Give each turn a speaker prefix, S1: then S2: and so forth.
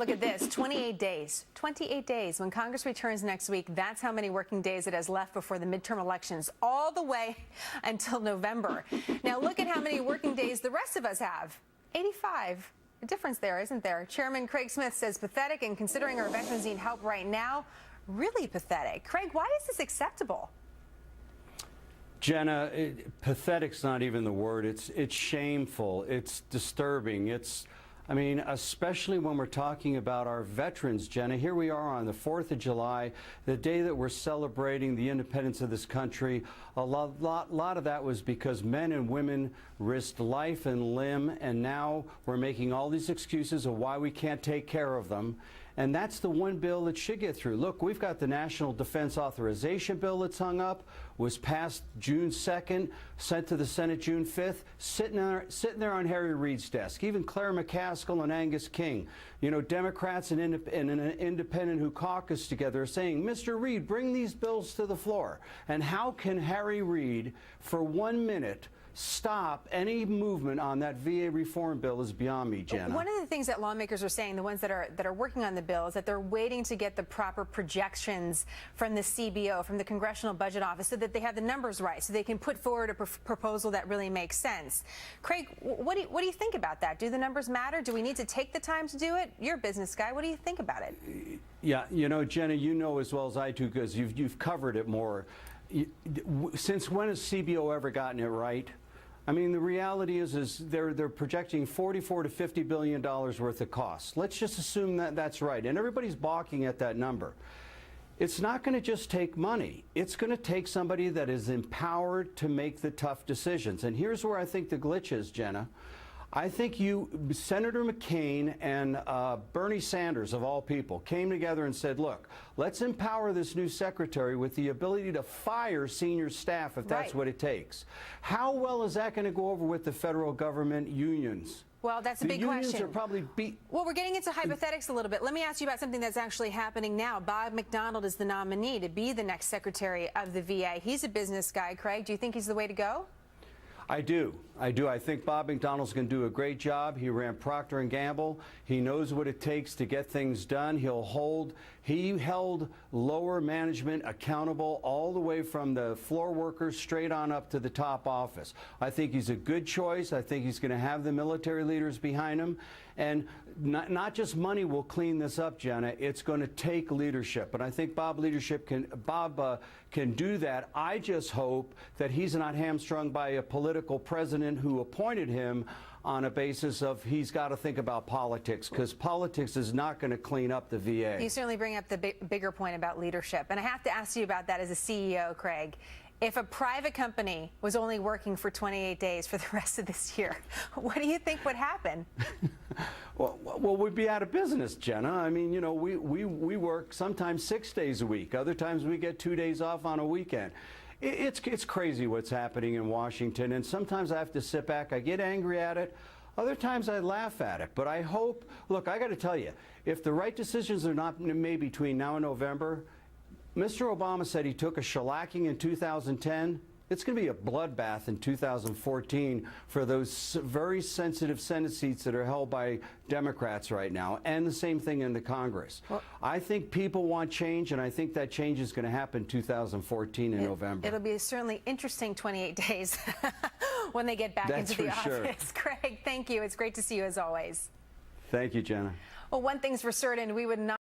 S1: Look at this, 28 days. 28 days. When Congress returns next week, that's how many working days it has left before the midterm elections, all the way until November. Now look at how many working days the rest of us have. 85. A difference there, isn't there? Chairman Craig Smith says pathetic, and considering our veterans need help right now, really pathetic. Craig, why is this acceptable?
S2: Jenna, pathetic's not even the word. It's shameful. It's disturbing. I mean, especially when we're talking about our veterans, Jenna. Here we are on the 4th of July, the day that we're celebrating the independence of this country. A lot of that was because men and women risked life and limb, and now we're making all these excuses of why we can't take care of them. And that's the one bill that should get through. Look, we've got the National Defense Authorization Bill that's hung up, was passed June 2nd, sent to the Senate June 5th, sitting there on Harry Reid's desk. Even Claire McCaskill and Angus King, you know, Democrats and an independent who caucus together are saying, Mr. Reid, bring these bills to the floor. And how can Harry Reid, for 1 minute, stop any movement on that VA reform bill is beyond me, Jenna.
S1: One of the things that lawmakers are saying, the ones that are working on the bill, is that they're waiting to get the proper projections from the CBO, from the Congressional Budget Office, so that they have the numbers right, so they can put forward a proposal that really makes sense. Craig, what do you think about that? Do the numbers matter? Do we need to take the time to do it? You're a business guy. What do you think about it?
S2: Yeah, you know, Jenna, you know as well as I do, because you've covered it more. Since when has CBO ever gotten it right? I mean, the reality is they're projecting $44 to $50 billion worth of costs. Let's just assume that that's right. And everybody's balking at that number. It's not going to just take money. It's going to take somebody that is empowered to make the tough decisions. And here's where I think the glitch is, Jenna. I think Senator McCain and Bernie Sanders, of all people, came together and said, look, let's empower this new secretary with the ability to fire senior staff if that's what it takes. How well is that going to go over with the federal government unions?
S1: Well, that's a big question.
S2: The unions are probably
S1: Well, we're getting into hypothetics a little bit. Let me ask you about something that's actually happening now. Bob McDonald is the nominee to be the next secretary of the VA. He's a business guy. Craig, do you think he's the way to go?
S2: I do. I think Bob McDonald's going to do a great job. He ran Procter Gamble. He knows what it takes to get things done. He held lower management accountable all the way from the floor workers straight on up to the top office. I think he's a good choice. I think he's going to have the military leaders behind him. And not just money will clean this up, Jenna. It's going to take leadership. And I think Bob can do that. I just hope that he's not hamstrung by a political president who appointed him on a basis of he's got to think about politics, because politics is not going to clean up the VA.
S1: You certainly bring up the bigger point about leadership. And I have to ask you about that as a CEO, Craig. If a private company was only working for 28 days for the rest of this year, what do you think would happen?
S2: Well, we'd be out of business, Jenna. I mean, you know, we work sometimes 6 days a week. Other times we get 2 days off on a weekend. It's crazy what's happening in Washington, and sometimes I have to sit back. I get angry at it. Other times I laugh at it. But I hope, look, I got to tell you, if the right decisions are not made between now and November, Mr. Obama said he took a shellacking in 2010. It's going to be a bloodbath in 2014 for those very sensitive Senate seats that are held by Democrats right now, and the same thing in the Congress. Well, I think people want change, and I think that change is going to happen in 2014 in November.
S1: It'll be a certainly interesting 28 days when they get back into the office.
S2: Sure.
S1: Craig, thank you. It's great to see you as always.
S2: Thank you, Jenna.
S1: Well, one thing's for certain, we would not